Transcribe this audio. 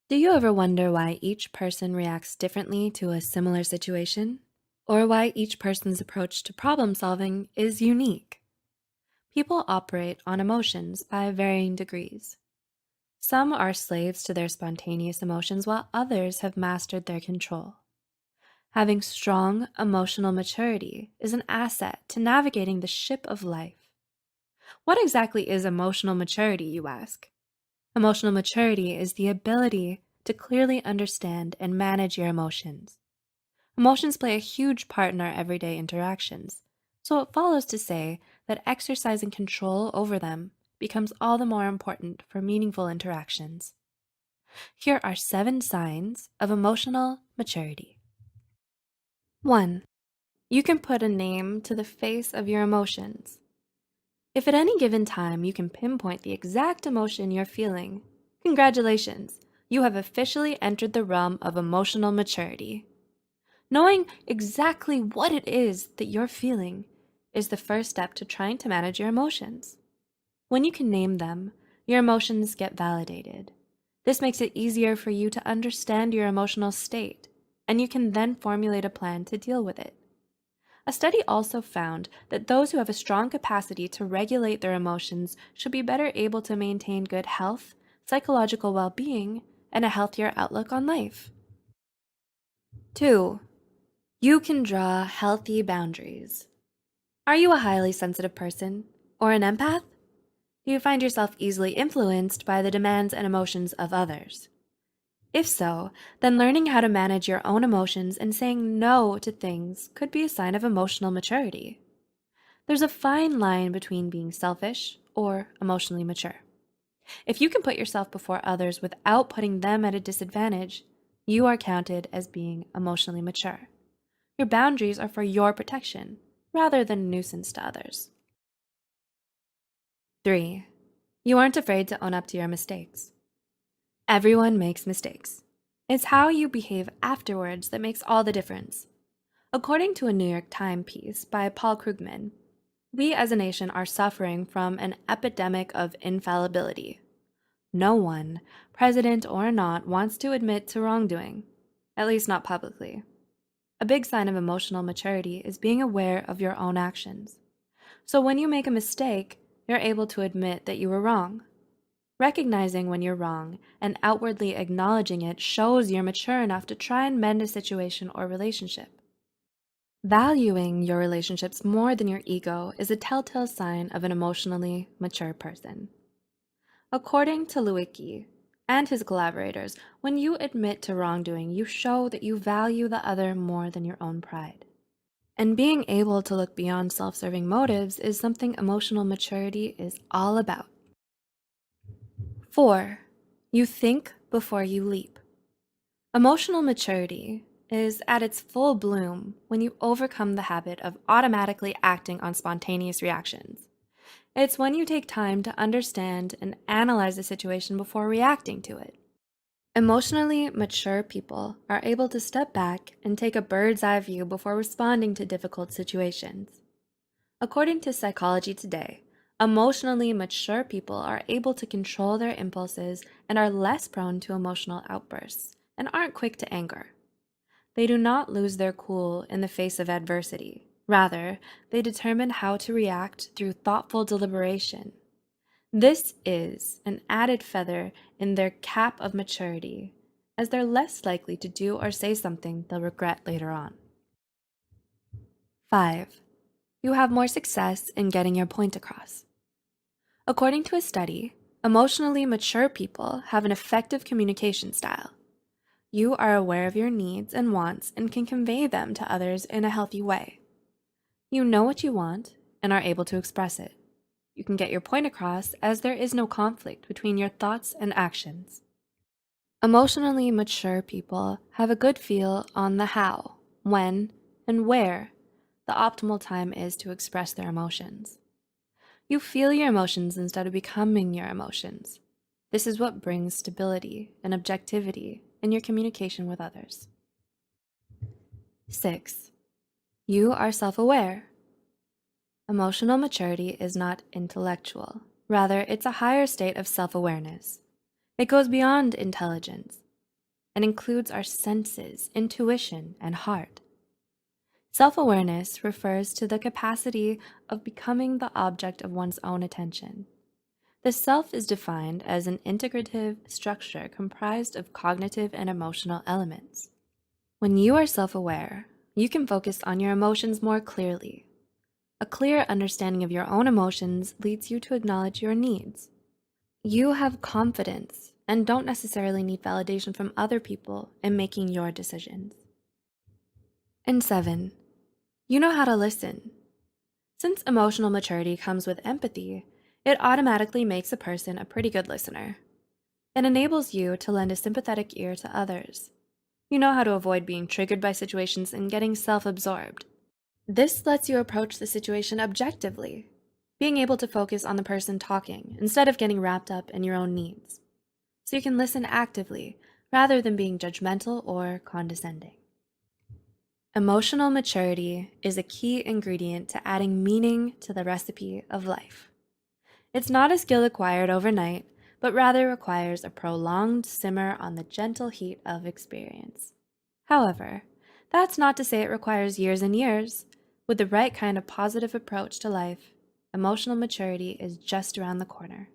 Do you ever wonder why each person reacts differently to a similar situation? Or why each person's approach to problem solving is unique? People operate on emotions by varying degrees. Some are slaves to their spontaneous emotions, while others have mastered their control. Having strong emotional maturity is an asset to navigating the ship of life. What exactly is emotional maturity, you ask? Emotional maturity is the ability to clearly understand and manage your emotions. Emotions play a huge part in our everyday interactions, so it follows to say that exercising control over them becomes all the more important for meaningful interactions. Here are 7 signs of emotional maturity. 1. You can put a name to the face of your emotions. If at any given time you can pinpoint the exact emotion you're feeling, congratulations, you have officially entered the realm of emotional maturity. Knowing exactly what it is that you're feeling is the first step to trying to manage your emotions. When you can name them, your emotions get validated. This makes it easier for you to understand your emotional state, and you can then formulate a plan to deal with it. A study also found that those who have a strong capacity to regulate their emotions should be better able to maintain good health, psychological well being, and a healthier outlook on life. 2. You can draw healthy boundaries. Are you a highly sensitive person or an empath? Do you find yourself easily influenced by the demands and emotions of others? If so, then learning how to manage your own emotions and saying no to things could be a sign of emotional maturity. There's a fine line between being selfish or emotionally mature. If you can put yourself before others without putting them at a disadvantage, you are counted as being emotionally mature. Your boundaries are for your protection rather than a nuisance to others. 3. You aren't afraid to own up to your mistakes. Everyone makes mistakes. It's how you behave afterwards that makes all the difference. According to a New York Times piece by Paul Krugman, we as a nation are suffering from an epidemic of infallibility. No one, president or not, wants to admit to wrongdoing, at least not publicly. A big sign of emotional maturity is being aware of your own actions. So when you make a mistake, you're able to admit that you were wrong. Recognizing when you're wrong and outwardly acknowledging it shows you're mature enough to try and mend a situation or relationship. Valuing your relationships more than your ego is a telltale sign of an emotionally mature person. According to Lewicki and his collaborators, when you admit to wrongdoing, you show that you value the other more than your own pride. And being able to look beyond self-serving motives is something emotional maturity is all about. 4. You think before you leap. Emotional maturity is at its full bloom when you overcome the habit of automatically acting on spontaneous reactions. It's when you take time to understand and analyze the situation before reacting to it. Emotionally mature people are able to step back and take a bird's eye view before responding to difficult situations. According to Psychology Today, emotionally mature people are able to control their impulses and are less prone to emotional outbursts and aren't quick to anger. They do not lose their cool in the face of adversity. Rather, they determine how to react through thoughtful deliberation. This is an added feather in their cap of maturity, as they're less likely to do or say something they'll regret later on. 5. You have more success in getting your point across. According to a study, emotionally mature people have an effective communication style. You are aware of your needs and wants and can convey them to others in a healthy way. You know what you want and are able to express it. You can get your point across as there is no conflict between your thoughts and actions. Emotionally mature people have a good feel on the how, when, and where the optimal time is to express their emotions. You feel your emotions instead of becoming your emotions. This is what brings stability and objectivity in your communication with others. 6. You are self-aware. Emotional maturity is not intellectual. Rather, it's a higher state of self-awareness. It goes beyond intelligence. and includes our senses, intuition, and heart. Self-awareness refers to the capacity of becoming the object of one's own attention. The self is defined as an integrative structure comprised of cognitive and emotional elements. When you are self-aware, you can focus on your emotions more clearly. A clear understanding of your own emotions leads you to acknowledge your needs. You have confidence and don't necessarily need validation from other people in making your decisions. And 7, you know how to listen. Since emotional maturity comes with empathy, it automatically makes a person a pretty good listener. It enables you to lend a sympathetic ear to others. You know how to avoid being triggered by situations and getting self-absorbed. This lets you approach the situation objectively, being able to focus on the person talking instead of getting wrapped up in your own needs. So you can listen actively rather than being judgmental or condescending. Emotional maturity is a key ingredient to adding meaning to the recipe of life. It's not a skill acquired overnight, but rather requires a prolonged simmer on the gentle heat of experience. However, that's not to say it requires years and years. With the right kind of positive approach to life, emotional maturity is just around the corner.